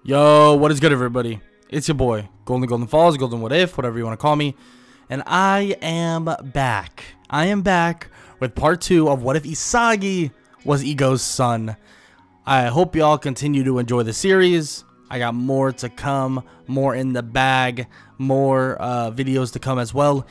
Yo, what is good, everybody? It's your boy, Golden Falls, Golden What If, whatever you want to call me. And I am back. I am back with part 2 of What If Isagi was Igo's son. I hope y'all continue to enjoy the series. I got more to come, more in the bag, more videos to come as well.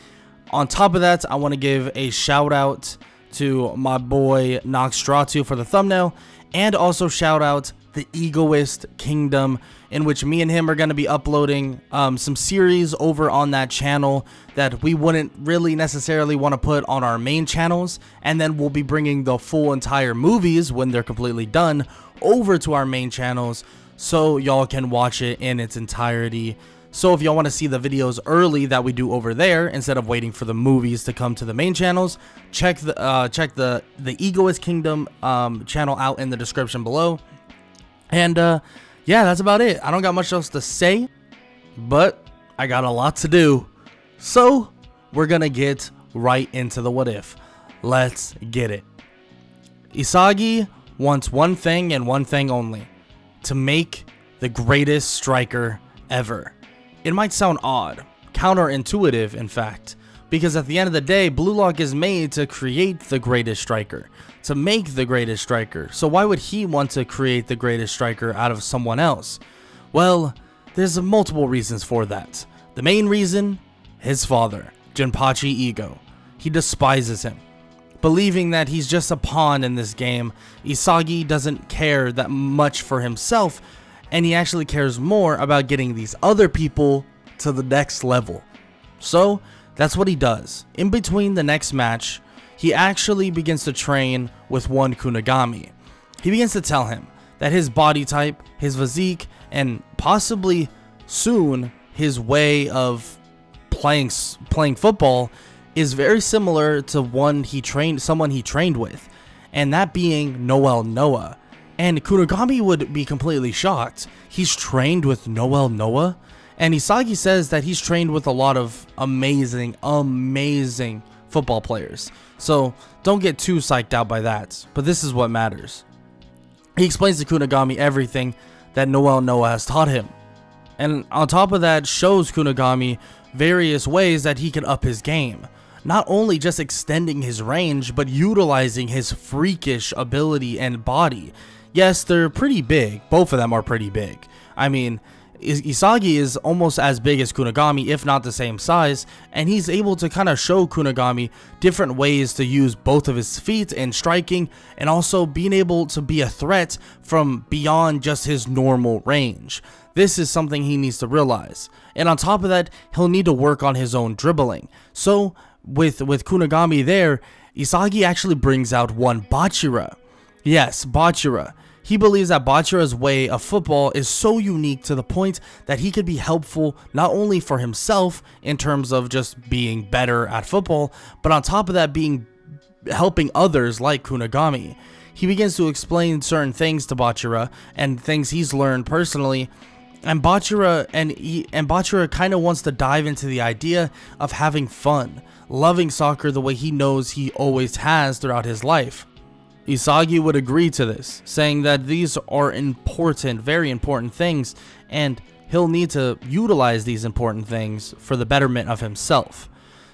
On top of that, I want to give a shout out to my boy Noxtratu for the thumbnail, and also shout out the Egoist Kingdom, in which me and him are going to be uploading some series over on that channel that we wouldn't really necessarily want to put on our main channels, and then we'll be bringing the full entire movies when they're completely done over to our main channels so y'all can watch it in its entirety. So if y'all want to see the videos early that we do over there instead of waiting for the movies to come to the main channels, check the Egoist Kingdom channel out in the description below. And yeah, that's about it. I don't got much else to say, but I got a lot to do. So we're gonna get right into the what if. Let's get it. Isagi wants one thing and one thing only: to make the greatest striker ever. It might sound odd, counterintuitive in fact, because at the end of the day, Blue Lock is made to create the greatest striker, to make the greatest striker. So why would he want to create the greatest striker out of someone else? Well, there's multiple reasons for that. The main reason, his father, Jinpachi Ego. He despises him. Believing that he's just a pawn in this game, Isagi doesn't care that much for himself, and he actually cares more about getting these other people to the next level. So that's what he does. In between the next match, he actually begins to train with one Kunigami. He begins to tell him that his body type, his physique, and possibly soon his way of playing football is very similar to someone he trained with, and that being Noel Noah. And Kunigami would be completely shocked. He's trained with Noel Noah? And Isagi says that he's trained with a lot of amazing football players. So don't get too psyched out by that. But this is what matters. He explains to Kunigami everything that Noel Noah has taught him. And on top of that, shows Kunigami various ways that he can up his game. Not only just extending his range, but utilizing his freakish ability and body. Yes, they're pretty big. Both of them are pretty big. I mean, Isagi is almost as big as Kunigami, if not the same size, and he's able to kind of show Kunigami different ways to use both of his feet in striking, and also being able to be a threat from beyond just his normal range. This is something he needs to realize. And on top of that, he'll need to work on his own dribbling. So with Kunigami there, Isagi actually brings out one Bachira. Yes, Bachira. He believes that Bachira's way of football is so unique to the point that he could be helpful not only for himself in terms of just being better at football, but on top of that helping others like Kunigami. He begins to explain certain things to Bachira and things he's learned personally, and Bachira kind of wants to dive into the idea of having fun, loving soccer the way he knows he always has throughout his life. Isagi would agree to this, saying that these are important, very important things, and he'll need to utilize these important things for the betterment of himself.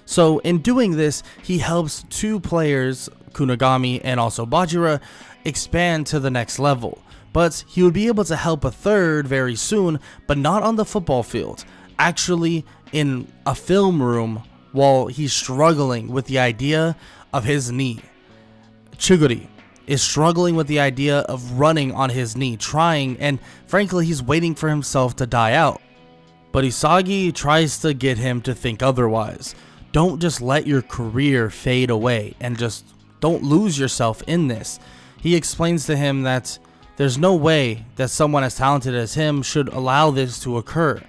So in doing this, he helps two players, Kunigami and also Bachira, expand to the next level. But he would be able to help a third very soon, but not on the football field, actually in a film room while he's struggling with the idea of his knee. Chiguri is struggling with the idea of running on his knee, trying, and frankly he's waiting for himself to die out. But Isagi tries to get him to think otherwise. Don't just let your career fade away, and just don't lose yourself in this. He explains to him that there's no way that someone as talented as him should allow this to occur.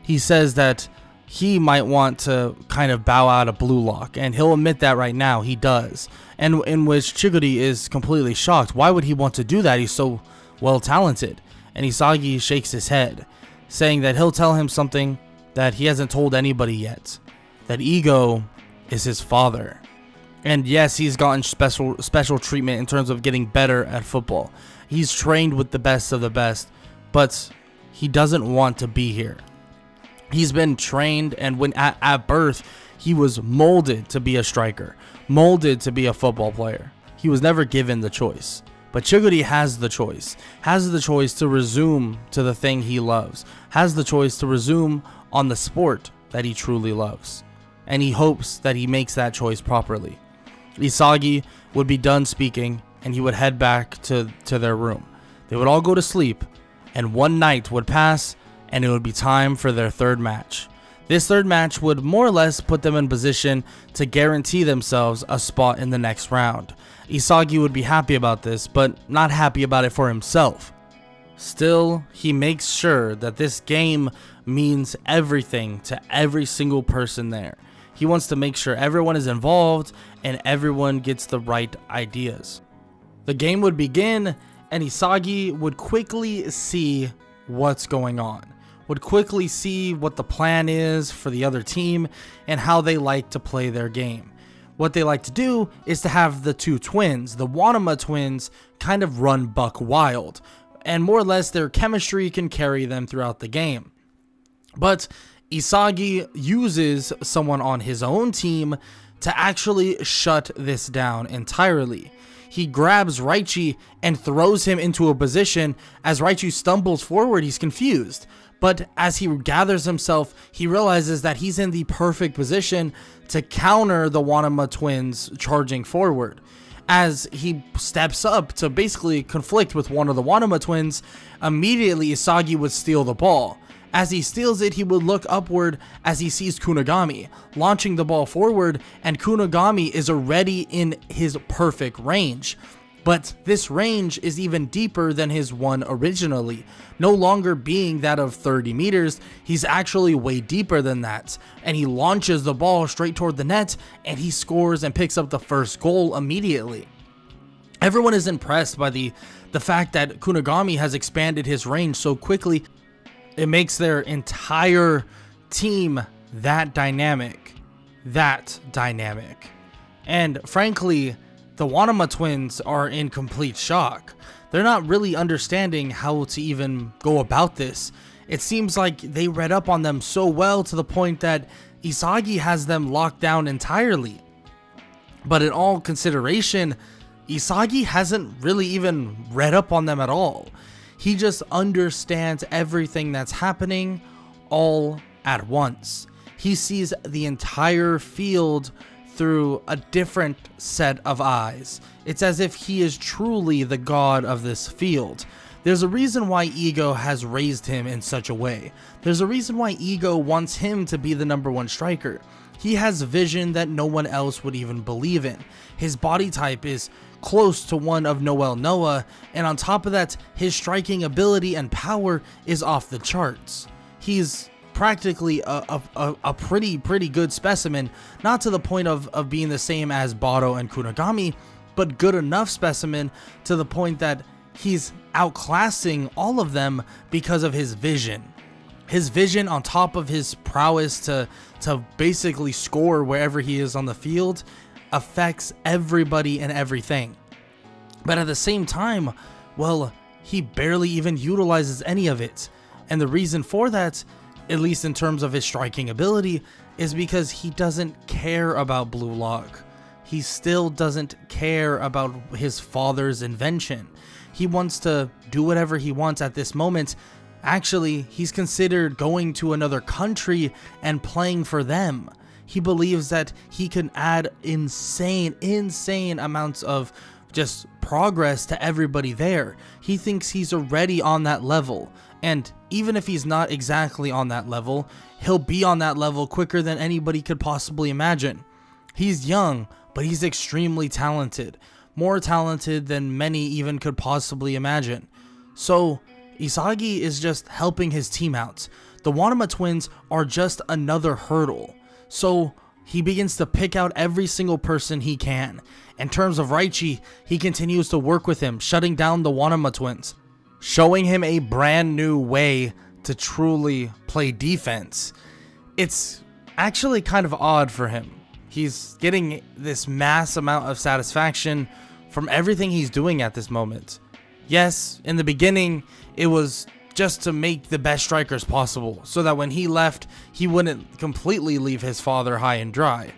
He says that he might want to kind of bow out of Blue Lock, and he'll admit that right now he does. And in which Chiguri is completely shocked. Why would he want to do that? He's so well talented. And Isagi shakes his head, saying that he'll tell him something that he hasn't told anybody yet. That Ego is his father. And yes, he's gotten special treatment in terms of getting better at football. He's trained with the best of the best, but he doesn't want to be here. He's been trained, and when at birth, he was molded to be a striker, molded to be a football player. He was never given the choice. But Chiguri has the choice to resume to the thing he loves, has the choice to resume on the sport that he truly loves. And he hopes that he makes that choice properly. Isagi would be done speaking, and he would head back to their room. They would all go to sleep, and one night would pass, and it would be time for their third match. This third match would more or less put them in position to guarantee themselves a spot in the next round. Isagi would be happy about this, but not happy about it for himself. Still, he makes sure that this game means everything to every single person there. He wants to make sure everyone is involved and everyone gets the right ideas. The game would begin, and Isagi would quickly see what's going on, would quickly see what the plan is for the other team and how they like to play their game. What they like to do is to have the two twins, the Wanama twins, kind of run buck wild, and more or less their chemistry can carry them throughout the game. But Isagi uses someone on his own team to actually shut this down entirely. He grabs Raichi and throws him into a position. As Raichi stumbles forward, he's confused. But as he gathers himself, he realizes that he's in the perfect position to counter the Wanama twins charging forward. As he steps up to basically conflict with one of the Wanama twins, immediately Isagi would steal the ball. As he steals it, he would look upward as he sees Kunigami launching the ball forward, and Kunigami is already in his perfect range. But this range is even deeper than his one originally. No longer being that of 30 meters, he's actually way deeper than that. And he launches the ball straight toward the net, and he scores and picks up the first goal immediately. Everyone is impressed by the fact that Kunigami has expanded his range so quickly. It makes their entire team that dynamic. And frankly, the Wanama twins are in complete shock. They're not really understanding how to even go about this. It seems like they read up on them so well to the point that Isagi has them locked down entirely. But in all consideration, Isagi hasn't really even read up on them at all. He just understands everything that's happening all at once. He sees the entire field through a different set of eyes. It's as if he is truly the god of this field. There's a reason why Ego has raised him in such a way. There's a reason why Ego wants him to be the #1 striker. He has vision that no one else would even believe in. His body type is close to one of Noel Noah, and on top of that, his striking ability and power is off the charts. He's practically a pretty good specimen, not to the point of being the same as Bado and Kunigami, but good enough specimen to the point that he's outclassing all of them because of his vision. His vision on top of his prowess to basically score wherever he is on the field affects everybody and everything. But at the same time, well, he barely even utilizes any of it. And the reason for that, at least in terms of his striking ability, is because he doesn't care about Blue Lock. He still doesn't care about his father's invention. He wants to do whatever he wants at this moment. Actually, he's considered going to another country and playing for them. He believes that he can add insane amounts of just progress to everybody there. He thinks he's already on that level. And even if he's not exactly on that level, he'll be on that level quicker than anybody could possibly imagine. He's young, but he's extremely talented. More talented than many even could possibly imagine. So, Isagi is just helping his team out. The Wanama twins are just another hurdle. So, he begins to pick out every single person he can. In terms of Raichi, he continues to work with him, shutting down the Wanama twins, showing him a brand new way to truly play defense. It's actually kind of odd for him. He's getting this mass amount of satisfaction from everything he's doing at this moment. Yes, in the beginning, it was just to make the best strikers possible, so that when he left, he wouldn't completely leave his father high and dry.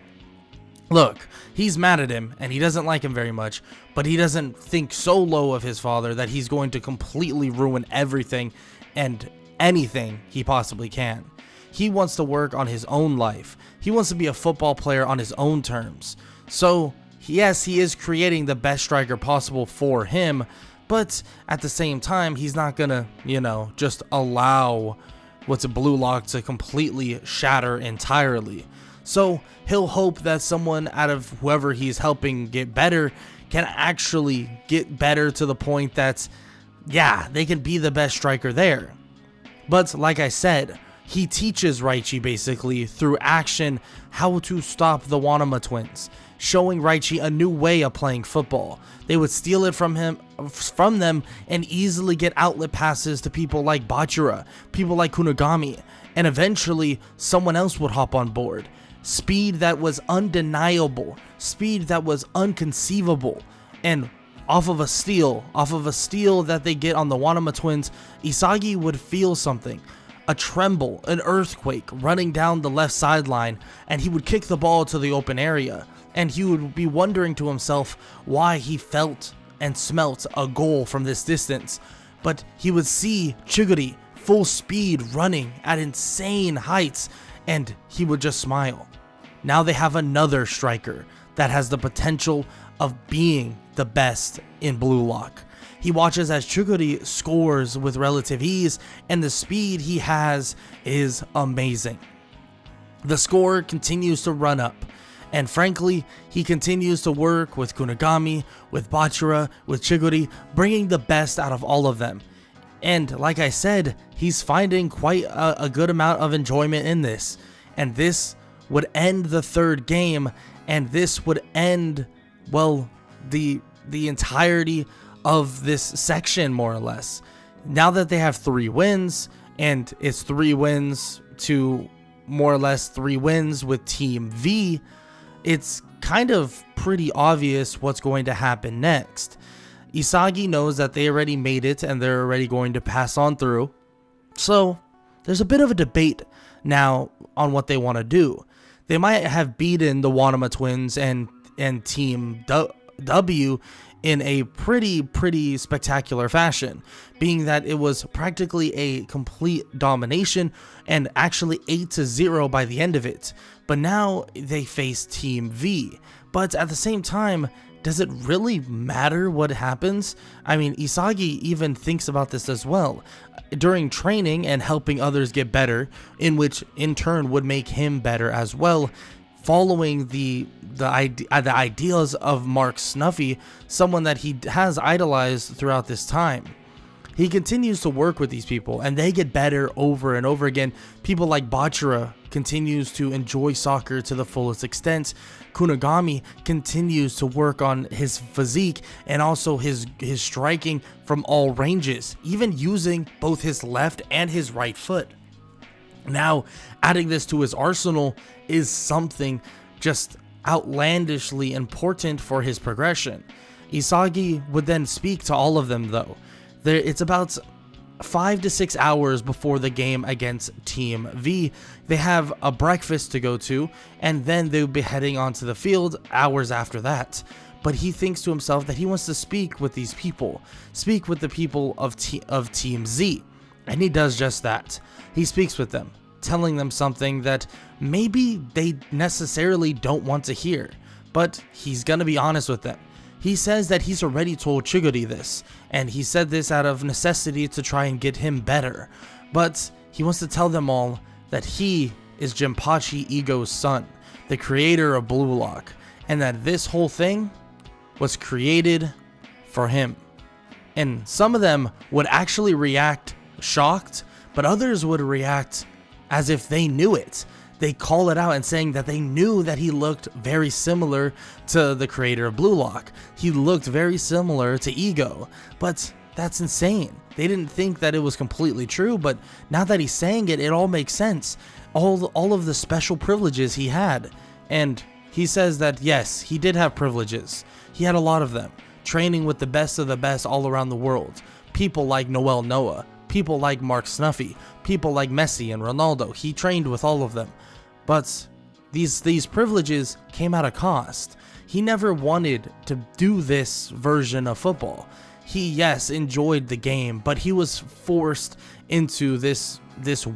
Look, he's mad at him, and he doesn't like him very much, but he doesn't think so low of his father that he's going to completely ruin everything and anything he possibly can. He wants to work on his own life. He wants to be a football player on his own terms. So, yes, he is creating the best striker possible for him, but at the same time, he's not gonna, just allow what's a Blue Lock to completely shatter entirely. So he'll hope that someone out of whoever he's helping get better can actually get better to the point that, yeah, they can be the best striker there. But like I said, he teaches Raichi basically through action how to stop the Wanama twins, showing Raichi a new way of playing football. They would steal it from them and easily get outlet passes to people like Bachira, people like Kunigami, and eventually someone else would hop on board. Speed that was undeniable, speed that was unconceivable, and off of a steal that they get on the Wanama twins, Isagi would feel something. A tremble, an earthquake running down the left sideline, and he would kick the ball to the open area, and he would be wondering to himself why he felt and smelt a goal from this distance. But he would see Chiguri full speed running at insane heights, and he would just smile. Now they have another striker that has the potential of being the best in Blue Lock. He watches as Chiguri scores with relative ease, and the speed he has is amazing. The score continues to run up, and frankly, he continues to work with Kunigami, with Bachira, with Chiguri, bringing the best out of all of them. And like I said, he's finding quite a good amount of enjoyment in this. And this would end the third game, and this would end, well, the entirety of this section, more or less. Now that they have 3 wins, and it's 3 wins to more or less 3 wins with Team V, it's kind of pretty obvious what's going to happen next. Isagi knows that they already made it and they're already going to pass on through. So there's a bit of a debate now on what they want to do. They might have beaten the Wanama twins and Team W in a pretty spectacular fashion, being that it was practically a complete domination and actually 8-0 by the end of it. But now they face Team V. But at the same time, does it really matter what happens? I mean, Isagi even thinks about this as well. During training and helping others get better, in which in turn would make him better as well, following the ideas of Mark Snuffy, someone that he has idolized throughout this time. He continues to work with these people, and they get better over and over again. People like Bachira continues to enjoy soccer to the fullest extent. Kunigami continues to work on his physique and also his striking from all ranges, even using both his left and his right foot. Now, adding this to his arsenal is something just outlandishly important for his progression. Isagi would then speak to all of them, though. It's about 5 to 6 hours before the game against Team V. They have a breakfast to go to, and then they'll be heading onto the field hours after that. But he thinks to himself that he wants to speak with these people, speak with the people of Team Z, and he does just that. He speaks with them, telling them something that maybe they necessarily don't want to hear, but he's gonna be honest with them. He says that he's already told Chiguri this, and he said this out of necessity to try and get him better, but he wants to tell them all that he is Jinpachi Ego's son, the creator of Blue Lock, and that this whole thing was created for him. And some of them would actually react shocked, but others would react as if they knew it. They call it out and saying that they knew that he looked very similar to the creator of Blue Lock. He looked very similar to Ego, but that's insane. They didn't think that it was completely true, but now that he's saying it, it all makes sense. All of the special privileges he had. And he says that yes, he did have privileges. He had a lot of them. Training with the best of the best all around the world. People like Noel Noah, people like Mark Snuffy, people like Messi and Ronaldo. He trained with all of them. But these privileges came at a cost. He never wanted to do this version of football. He, yes, enjoyed the game, but he was forced into this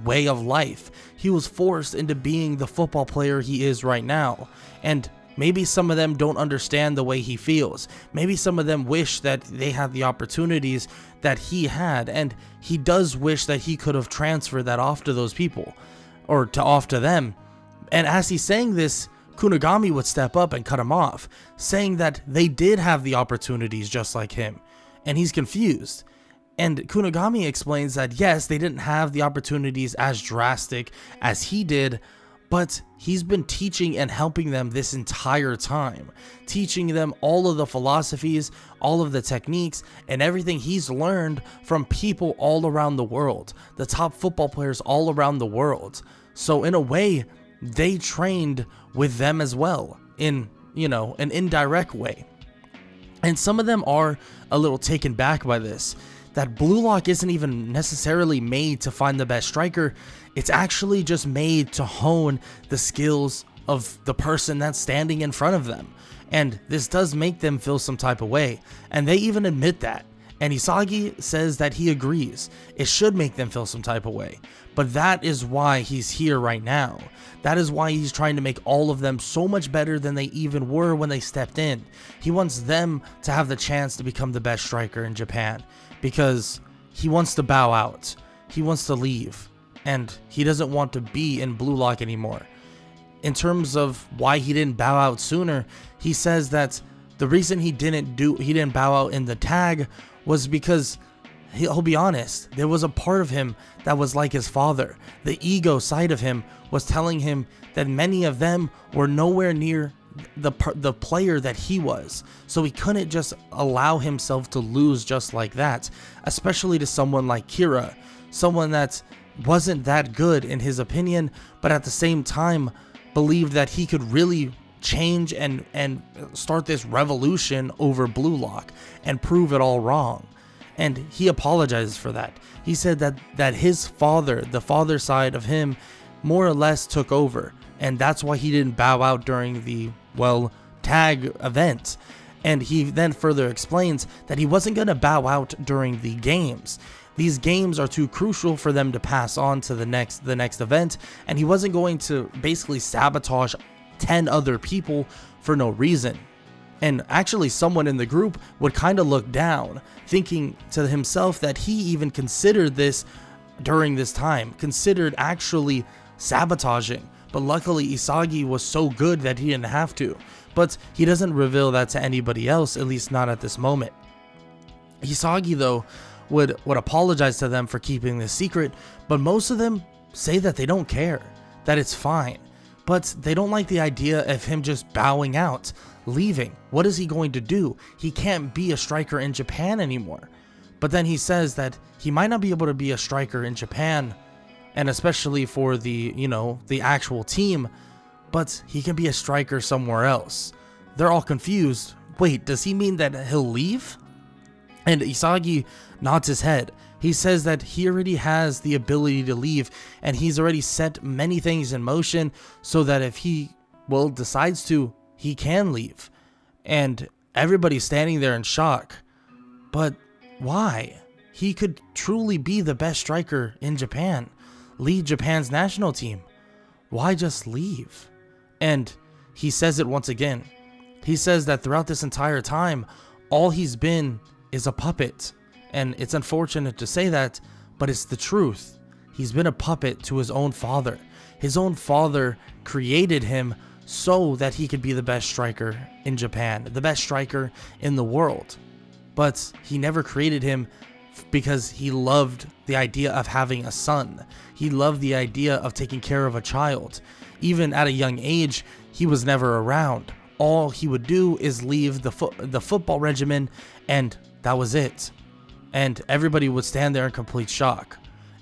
way of life. He was forced into being the football player he is right now. And maybe some of them don't understand the way he feels. Maybe some of them wish that they had the opportunities that he had, and he does wish that he could have transferred that off to those people, or off to them. And as he's saying this, Kunigami would step up and cut him off, saying that they did have the opportunities just like him, and he's confused. And Kunigami explains that yes, they didn't have the opportunities as drastic as he did, but he's been teaching and helping them this entire time, teaching them all of the philosophies, all of the techniques, and everything he's learned from people all around the world, the top football players all around the world. So in a way, they trained with them as well, in, you know, an indirect way. And some of them are a little taken back by this, that Blue Lock isn't even necessarily made to find the best striker. It's actually just made to hone the skills of the person that's standing in front of them. And this does make them feel some type of way, and they even admit that. And Isagi says that he agrees. It should make them feel some type of way. But that is why he's here right now. That is why he's trying to make all of them so much better than they even were when they stepped in. He wants them to have the chance to become the best striker in Japan, because he wants to bow out. He wants to leave. And he doesn't want to be in Blue Lock anymore. In terms of why he didn't bow out sooner, he says that the reason he didn't bow out in the tag was because, he'll be honest, there was a part of him that was like his father. The ego side of him was telling him that many of them were nowhere near the player that he was. So he couldn't just allow himself to lose just like that, especially to someone like Kira, someone that wasn't that good in his opinion, but at the same time believed that he could really change and start this revolution over Blue Lock and prove it all wrong. And he apologizes for that. He said that his father, the father side of him, more or less took over, and that's why he didn't bow out during the, well, tag event. And he then further explains that he wasn't going to bow out during the games. These games are too crucial for them to pass on to the next event, and he wasn't going to basically sabotage 10 other people for no reason. And actually someone in the group would kind of look down, thinking to himself that he even considered this during this time, considered actually sabotaging. But luckily Isagi was so good that he didn't have to. But he doesn't reveal that to anybody else, at least not at this moment. Isagi though would apologize to them for keeping this secret, but most of them say that they don't care, that it's fine. But they don't like the idea of him just bowing out, leaving. What is he going to do? He can't be a striker in Japan anymore. But then he says that he might not be able to be a striker in Japan, and especially for the, you know, the actual team, but he can be a striker somewhere else. They're all confused. Wait, does he mean that he'll leave? And Isagi nods his head. He says that he already has the ability to leave, and he's already set many things in motion so that if he, well, decides to, he can leave. And everybody's standing there in shock. But why? He could truly be the best striker in Japan, lead Japan's national team. Why just leave? And he says it once again. He says that throughout this entire time, all he's been is a puppet. And it's unfortunate to say that, but it's the truth. He's been a puppet to his own father. His own father created him so that he could be the best striker in Japan, the best striker in the world. But he never created him because he loved the idea of having a son. He loved the idea of taking care of a child. Even at a young age, he was never around. All he would do is leave the football regimen, and that was it. And everybody would stand there in complete shock.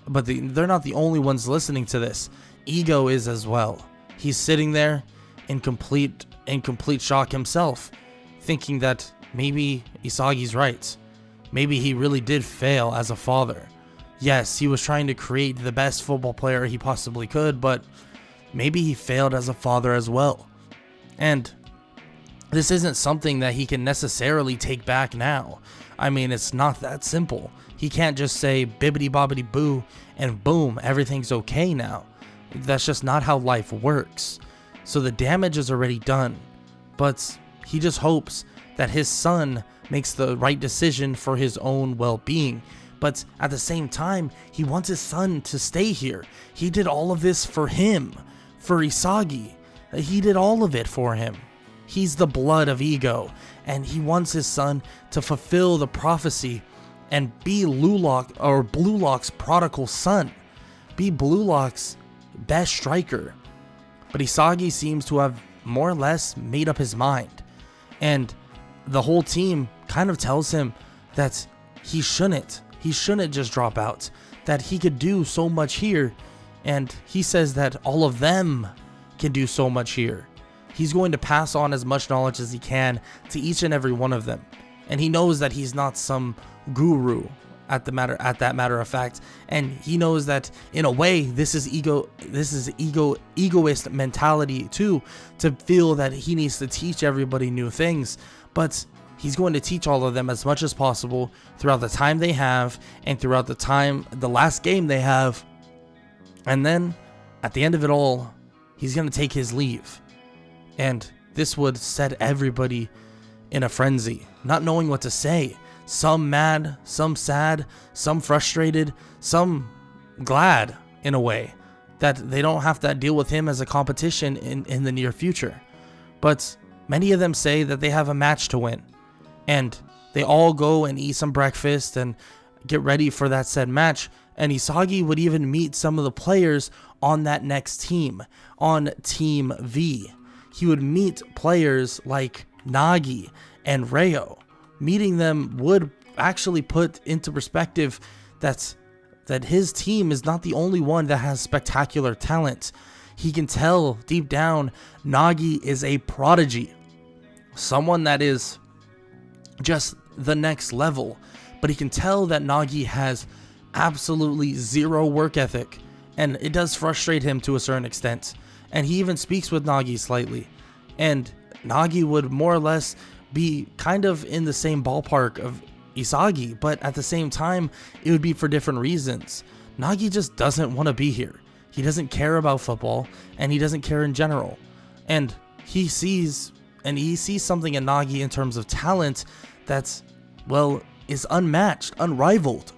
But they're not the only ones listening to this. Ego is as well. He's sitting there in complete shock himself, thinking that maybe Isagi's right. Maybe he really did fail as a father. yes, he was trying to create the best football player he possibly could, but maybe he failed as a father as well. And this isn't something that he can necessarily take back now. I mean, it's not that simple. He can't just say bibbity bobbity boo and boom, everything's okay now. That's just not how life works. So the damage is already done, but he just hopes that his son makes the right decision for his own well-being. But at the same time, he wants his son to stay here. He did all of this for him, for Isagi. He did all of it for him. He's the blood of Ego, and he wants his son to fulfill the prophecy and be Blue Lock's prodigal son. Be Blue Lock's best striker. But Isagi seems to have more or less made up his mind. And the whole team kind of tells him that he shouldn't just drop out. That he could do so much here. And he says that all of them can do so much here. He's going to pass on as much knowledge as he can to each and every one of them. And he knows that he's not some guru at that matter of fact, and he knows that in a way this is egoist mentality too, to feel that he needs to teach everybody new things. But he's going to teach all of them as much as possible throughout the time they have and throughout the last game they have. And then at the end of it all, he's going to take his leave. And this would set everybody in a frenzy, not knowing what to say. Some mad, some sad, some frustrated, some glad in a way that they don't have to deal with him as a competition in the near future. But many of them say that they have a match to win, and they all go and eat some breakfast and get ready for that said match. And Isagi would even meet some of the players on that next team, on Team V. He would meet players like Nagi and Reo. Meeting them would actually put into perspective that his team is not the only one that has spectacular talent. He can tell deep down Nagi is a prodigy, someone that is just the next level. But he can tell that Nagi has absolutely zero work ethic, and it does frustrate him to a certain extent. And he even speaks with Nagi slightly, and Nagi would more or less be kind of in the same ballpark of Isagi, but at the same time it would be for different reasons. Nagi just doesn't want to be here. He doesn't care about football, and he doesn't care in general. And he sees something in Nagi in terms of talent that's, well, is unmatched, unrivaled.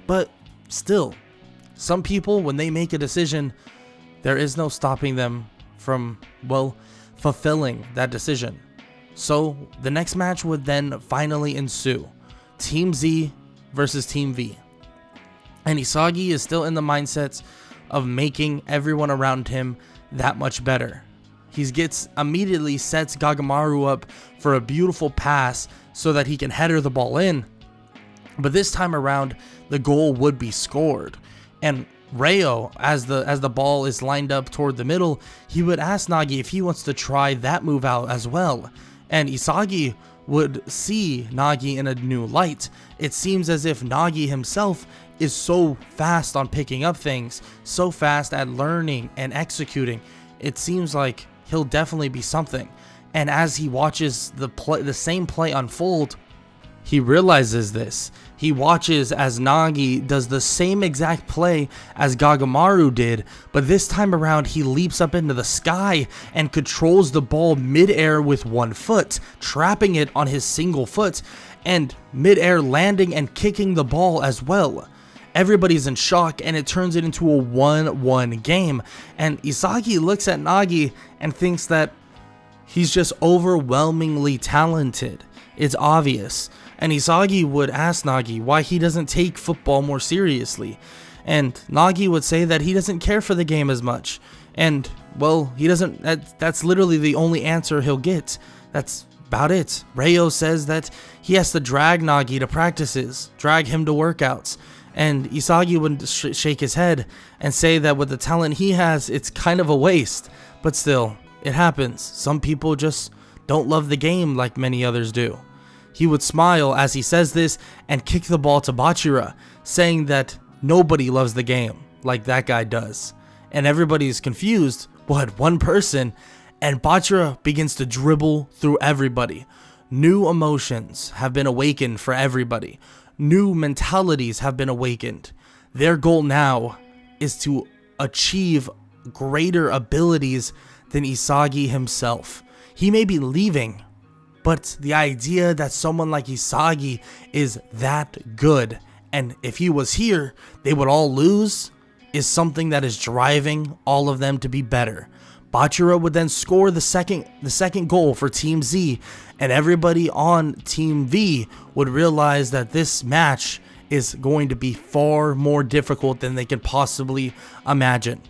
But still, some people, when they make a decision, there is no stopping them from, well, fulfilling that decision. So the next match would then finally ensue. Team Z versus Team V. And Isagi is still in the mindset of making everyone around him that much better. He immediately sets Gagamaru up for a beautiful pass so that he can header the ball in. But this time around, the goal would be scored. And Reo, as the ball is lined up toward the middle, he would ask Nagi if he wants to try that move out as well. And Isagi would see Nagi in a new light. It seems as if Nagi himself is so fast on picking up things, so fast at learning and executing. It seems like he'll definitely be something. And as he watches the same play unfold, he realizes this. He watches as Nagi does the same exact play as Gagamaru did, but this time around he leaps up into the sky and controls the ball mid-air with one foot, trapping it on his single foot, and mid-air landing and kicking the ball as well. Everybody's in shock, and it turns it into a 1-1 game, and Isagi looks at Nagi and thinks that he's just overwhelmingly talented. It's obvious. And Isagi would ask Nagi why he doesn't take football more seriously. And Nagi would say that he doesn't care for the game as much. And, well, he doesn't, that's literally the only answer he'll get. That's about it. Reo says that he has to drag Nagi to practices, drag him to workouts. And Isagi would shake his head and say that with the talent he has, it's kind of a waste. But still, it happens. Some people just don't love the game like many others do. He would smile as he says this and kick the ball to Bachira, saying that nobody loves the game like that guy does. And everybody's confused. What, one person? And Bachira begins to dribble through everybody. New emotions have been awakened for everybody. New mentalities have been awakened. Their goal now is to achieve greater abilities than Isagi himself. He may be leaving, but the idea that someone like Isagi is that good, and if he was here, they would all lose, is something that is driving all of them to be better. Bachira would then score the second goal for Team Z, and everybody on Team V would realize that this match is going to be far more difficult than they could possibly imagine.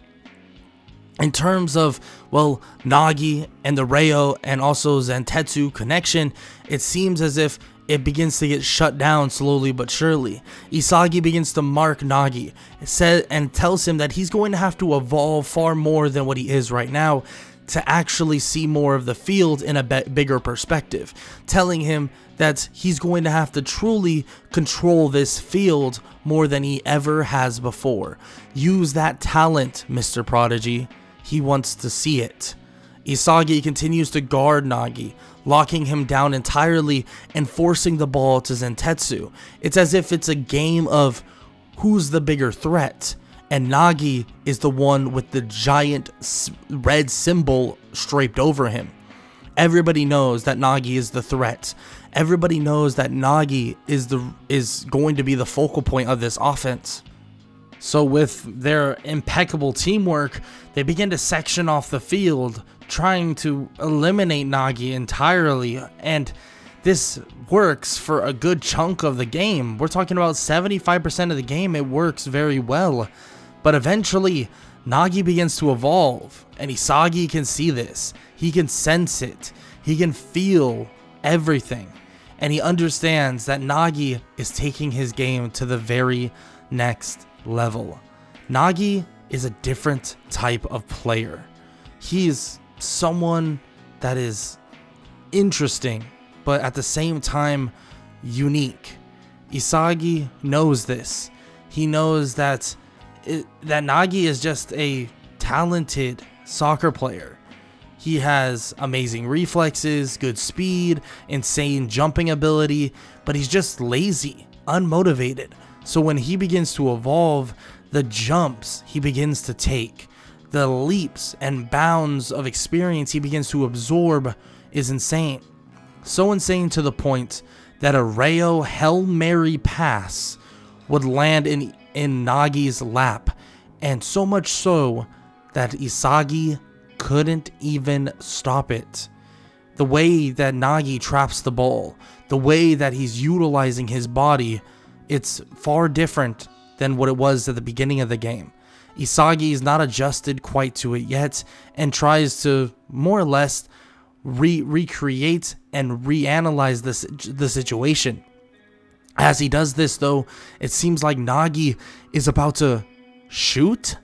In terms of, well, Nagi and the Reo and also Zantetsu connection, it seems as if it begins to get shut down slowly but surely. Isagi begins to mark Nagi and tells him that he's going to have to evolve far more than what he is right now to actually see more of the field in a bigger perspective, telling him that he's going to have to truly control this field more than he ever has before. Use that talent, Mr. Prodigy. He wants to see it. Isagi continues to guard Nagi, locking him down entirely and forcing the ball to Zantetsu. It's as if it's a game of who's the bigger threat, and Nagi is the one with the giant red symbol draped over him. Everybody knows that Nagi is the threat. Everybody knows that Nagi is going to be the focal point of this offense. So with their impeccable teamwork, they begin to section off the field, trying to eliminate Nagi entirely, and this works for a good chunk of the game. We're talking about 75% of the game. It works very well, but eventually Nagi begins to evolve, and Isagi can see this. He can sense it. He can feel everything, and he understands that Nagi is taking his game to the very next level. Nagi is a different type of player. He's someone that is interesting, but at the same time unique. Isagi knows this. He knows that Nagi is just a talented soccer player. He has amazing reflexes, good speed, insane jumping ability, but he's just lazy, unmotivated. So when he begins to evolve, the jumps he begins to take, the leaps and bounds of experience he begins to absorb is insane. So insane to the point that a Reo Hail Mary pass would land in Nagi's lap, and so much so that Isagi couldn't even stop it. The way that Nagi traps the ball, the way that he's utilizing his body, it's far different than what it was at the beginning of the game. Isagi is not adjusted quite to it yet and tries to more or less recreate and reanalyze the situation. As he does this though, it seems like Nagi is about to shoot.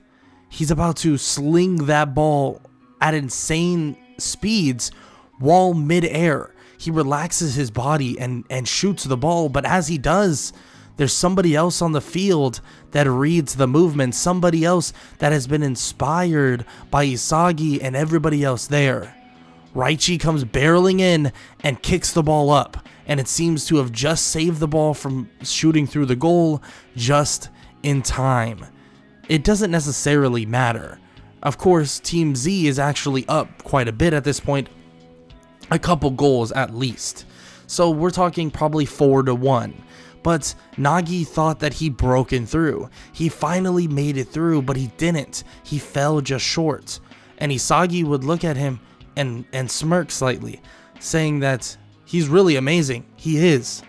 He's about to sling that ball at insane speeds while mid-air. He relaxes his body and shoots the ball, but as he does, there's somebody else on the field that reads the movement, somebody else that has been inspired by Isagi and everybody else there. Raichi comes barreling in and kicks the ball up, and it seems to have just saved the ball from shooting through the goal just in time. It doesn't necessarily matter. Of course, Team Z is actually up quite a bit at this point, a couple goals at least. So we're talking probably 4-1. But Nagi thought that he'd broken through. He finally made it through, but he didn't. He fell just short. And Isagi would look at him and smirk slightly, saying that he's really amazing. He is.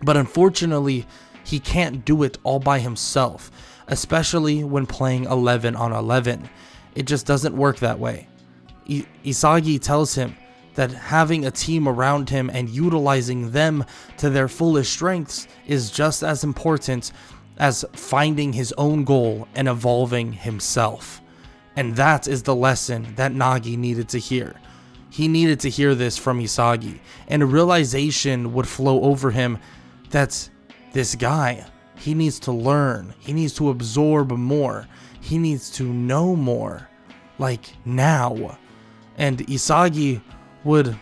But unfortunately, he can't do it all by himself, especially when playing 11 on 11. It just doesn't work that way. Isagi tells him that having a team around him and utilizing them to their fullest strengths is just as important as finding his own goal and evolving himself. And that is the lesson that Nagi needed to hear. He needed to hear this from Isagi, and a realization would flow over him that this guy, he needs to learn. He needs to absorb more. He needs to know more. Like now. And Isagi would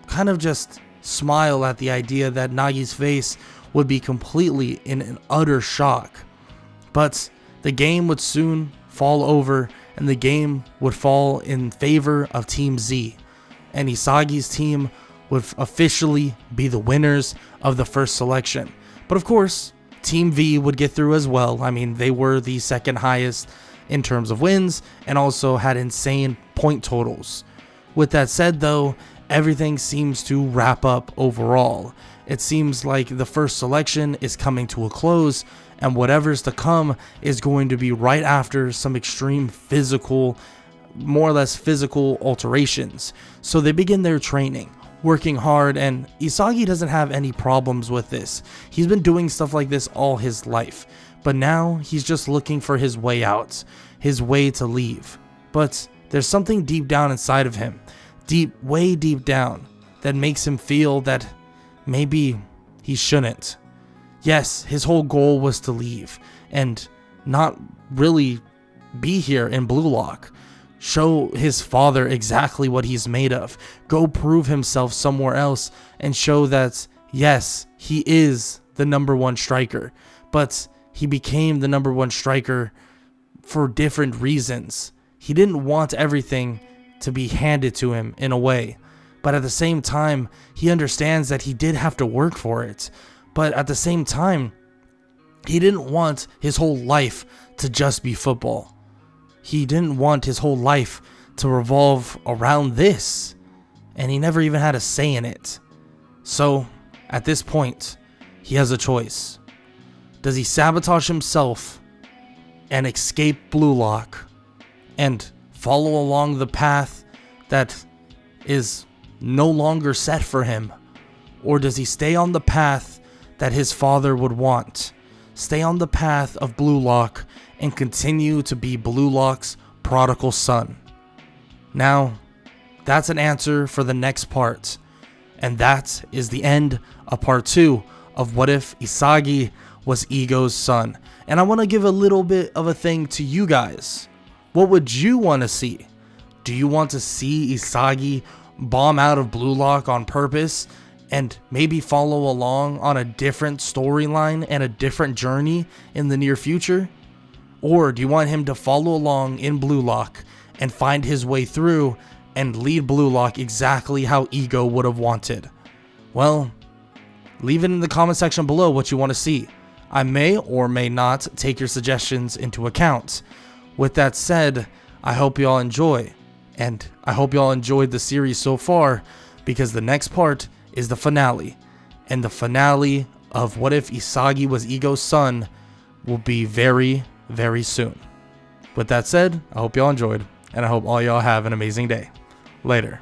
kind of just smile at the idea that Nagi's face would be completely in an utter shock. But the game would soon fall over, and the game would fall in favor of Team Z. And Isagi's team would officially be the winners of the first selection. But of course, Team V would get through as well. I mean, they were the second highest in terms of wins and also had insane point totals. With that said though, everything seems to wrap up overall. It seems like the first selection is coming to a close, and whatever's to come is going to be right after some extreme physical, more or less physical alterations. So they begin their training, working hard, and Isagi doesn't have any problems with this. He's been doing stuff like this all his life, but now he's just looking for his way out, his way to leave. But there's something deep down inside of him, way deep down, that makes him feel that maybe he shouldn't. Yes, his whole goal was to leave and not really be here in Blue Lock. Show his father exactly what he's made of. Go prove himself somewhere else and show that, yes, he is the #1 striker. But he became the #1 striker for different reasons. He didn't want everything to be handed to him in a way. But at the same time, he understands that he did have to work for it. But at the same time, he didn't want his whole life to just be football. He didn't want his whole life to revolve around this. And he never even had a say in it. So, at this point, he has a choice. Does he sabotage himself and escape Blue Lock and follow along the path that is no longer set for him? Or does he stay on the path that his father would want? Stay on the path of Blue Lock and continue to be Blue Lock's prodigal son? Now, that's an answer for the next part. And that is the end of part 2 of What If Isagi Was Igo's Son. And I want to give a little bit of a thing to you guys. What would you want to see? Do you want to see Isagi bomb out of Blue Lock on purpose and maybe follow along on a different storyline and a different journey in the near future? Or do you want him to follow along in Blue Lock and find his way through and lead Blue Lock exactly how Igo would have wanted? Well, leave it in the comment section below what you want to see. I may or may not take your suggestions into account. With that said, I hope you all enjoy, and I hope you all enjoyed the series so far, because the next part is the finale, and the finale of What If Isagi Was Igo's Son will be very, very soon. With that said, I hope y'all enjoyed, and I hope all y'all have an amazing day. Later.